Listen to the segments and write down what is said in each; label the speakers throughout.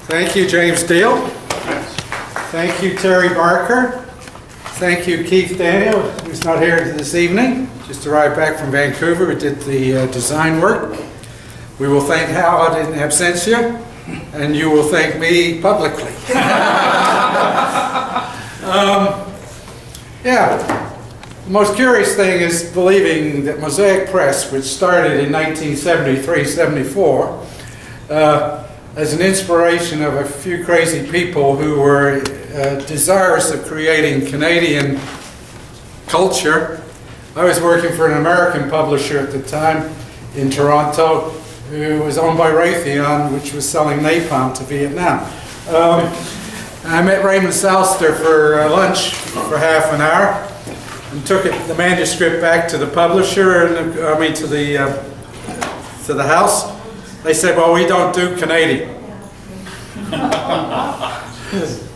Speaker 1: Thank you, James Deal. Thank you, Terry Barker. Thank you, Keith Daniel, who's not here this evening. Just arrived back from Vancouver. We did the design work. We will thank Howard in absentia, and you will thank me publicly. The most curious thing is believing that Mosaic-Press, which started in 1973-74, as an inspiration of a few crazy people who were desirous of creating Canadian culture. I was working for an American publisher at the time in Toronto who was owned by Raytheon, which was selling napalm to Vietnam. I met Raymond Salster for lunch for half an hour and took the manuscript back to the publisher, and to the house. They said, well, we don't do Canadian.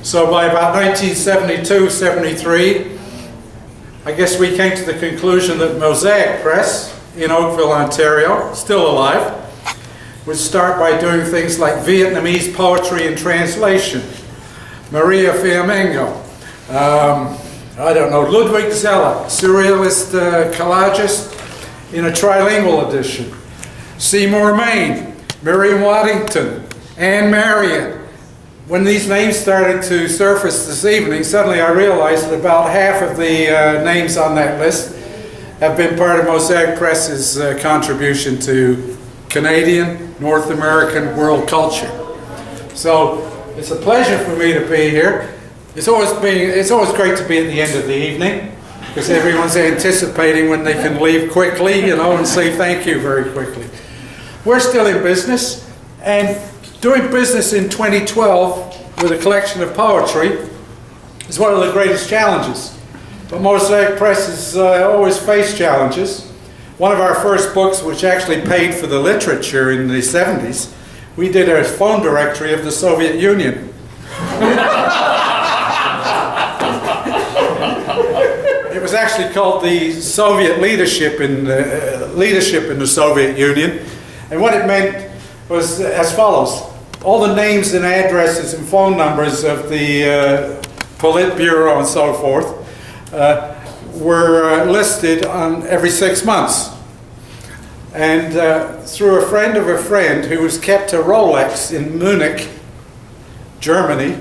Speaker 1: So by about 1972-73, I guess we came to the conclusion that Mosaic-Press in Oakville, Ontario, still alive, would start by doing things like Vietnamese poetry and translation, Maria Fiamengo, Ludwig Zeller, surrealist collagist in a trilingual edition, Seymour Main, Miriam Waddington, Anne Marion. When these names started to surface this evening, suddenly I realized that about half of the names on that list have been part of Mosaic-Press's contribution to Canadian, North American world culture. So it's a pleasure for me to be here. It's always great to be at the end of the evening, because everyone's anticipating when they can leave quickly, and say thank you very quickly. We're still in business, and doing business in 2012 with a collection of poetry is one of the greatest challenges. But Mosaic-Press has always faced challenges. One of our first books, which actually paid for the literature in the 70s, we did a phone directory of the Soviet Union. It was actually called the Soviet Leadership in the Soviet Union. And what it meant was as follows. All the names and addresses and phone numbers of the Politburo and so forth were listed on every 6 months. And through a friend of a friend who was kept a Rolex in Munich, Germany,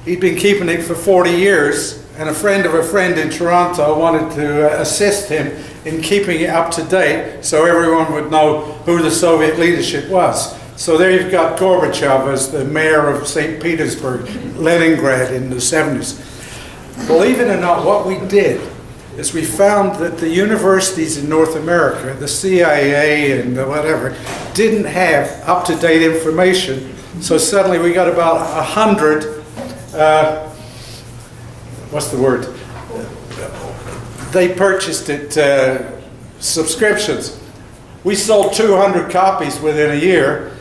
Speaker 1: he'd been keeping it for 40 years, and a friend of a friend in Toronto wanted to assist him in keeping it up to date so everyone would know who the Soviet leadership was. So there you've got Gorbachev as the mayor of St. Petersburg, Leningrad in the 70s. Believe it or not, what we did is we found that the universities in North America, the CIA and whatever, didn't have up-to-date information. So suddenly we got about 100, they purchased it, subscriptions. We sold 200 copies within a year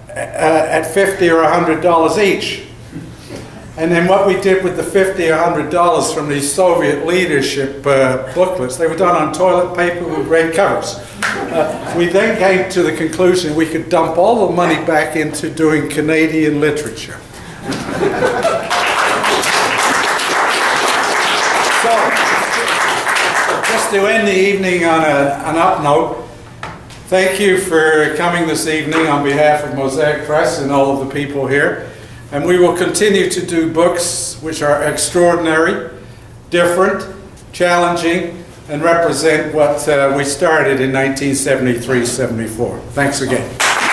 Speaker 1: at $50 or $100 each. And then what we did with the $50 or $100 from these Soviet leadership booklets, they were done on toilet paper with red covers. We then came to the conclusion we could dump all the money back into doing Canadian literature. So, just to end the evening on an up note, thank you for coming this evening on behalf of Mosaic-Press and all of the people here. And we will continue to do books which are extraordinary, different, challenging, and represent what we started in 1973-74. Thanks again.